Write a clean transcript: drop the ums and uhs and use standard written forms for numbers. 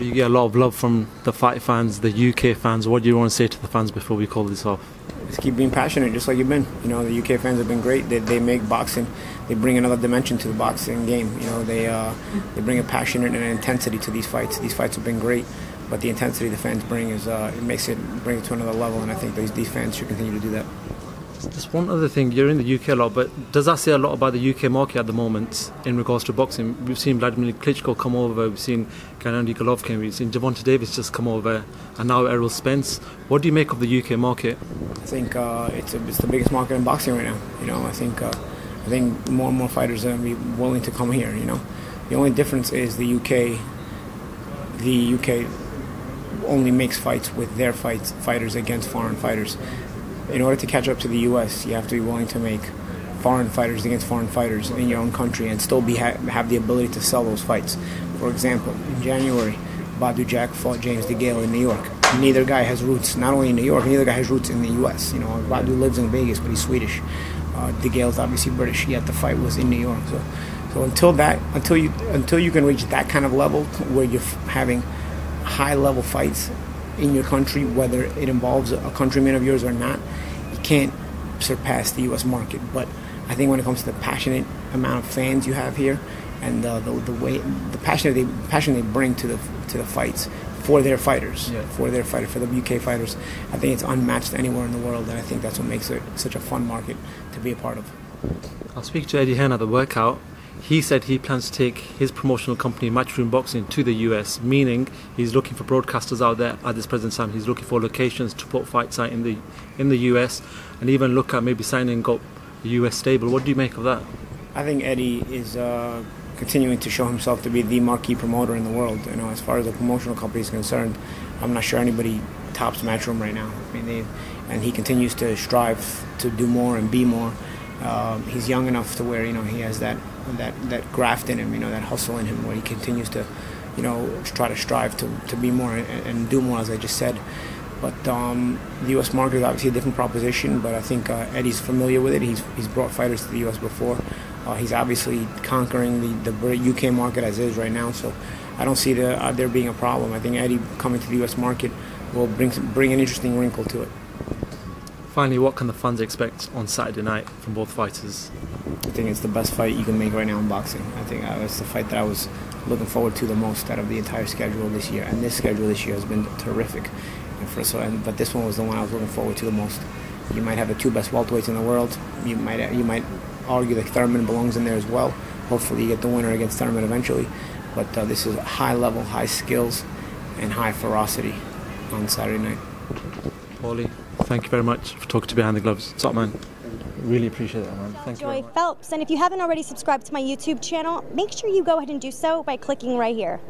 You get a lot of love from the fight fans, the UK fans. What do you want to say to the fans before we call this off? Just keep being passionate, just like you've been. You know, the UK fans have been great. They make boxing, they bring another dimension to the boxing game. You know, they bring a passion and an intensity to these fights. These fights have been great, but the intensity the fans bring is brings it to another level. And I think these fans should continue to do that. There's one other thing. You're in the UK a lot, but does that say a lot about the UK market at the moment in regards to boxing? We've seen Vladimir Klitschko come over, we've seen Gennady Golovkin, we've seen Gervonta Davis just come over, and now Errol Spence. What do you make of the UK market? I think it's the biggest market in boxing right now. You know, I think more and more fighters are going to be willing to come here. You know, the only difference is the UK only makes fights with their fighters against foreign fighters. In order to catch up to the U.S., you have to be willing to make foreign fighters against foreign fighters in your own country and still have the ability to sell those fights. For example, in January, Badou Jack fought James DeGale in New York. Neither guy has roots, not only in New York, neither guy has roots in the U.S. You know, Badou lives in Vegas, but he's Swedish. DeGale's obviously British, yet the fight was in New York. So until you can reach that kind of level where you're having high-level fights in your country, whether it involves a countryman of yours or not, you can't surpass the U.S. market. But I think when it comes to the passionate amount of fans you have here, and the passion they bring to the fights for their fighters, for the UK fighters, I think it's unmatched anywhere in the world, and I think that's what makes it such a fun market to be a part of. I'll speak to Eddie Hearn at the workout. He said he plans to take his promotional company Matchroom Boxing to the US, meaning he's looking for broadcasters out there at this present time. He's looking for locations to put fights out in the US, and even look at maybe signing up a US stable. What do you make of that? I think Eddie is continuing to show himself to be the marquee promoter in the world. You know, as far as the promotional company is concerned, I'm not sure anybody tops Matchroom right now. I mean, and he continues to strive to do more and be more. He's young enough to where, you know, he has that graft in him, you know, that hustle in him, where he continues to, you know, try to strive to be more and do more, as I just said. But the U.S. market is obviously a different proposition, but I think Eddie's familiar with it. He's brought fighters to the U.S. before. He's obviously conquering the UK market as is right now, so I don't see there being a problem. I think Eddie coming to the U.S. market will bring an interesting wrinkle to it. Finally, what can the fans expect on Saturday night from both fighters? I think it's the best fight you can make right now in boxing. I think it's the fight that I was looking forward to the most out of the entire schedule this year, and this schedule this year has been terrific. But this one was the one I was looking forward to the most. You might have the two best welterweights in the world. You might argue that Thurman belongs in there as well. Hopefully you get the winner against Thurman eventually. But this is high level, high skills, and high ferocity on Saturday night. Paulie, thank you very much for talking to Behind the Gloves. Top man. Really appreciate that, man. Thank you very much. Phelps, and if you haven't already subscribed to my YouTube channel, make sure you go ahead and do so by clicking right here.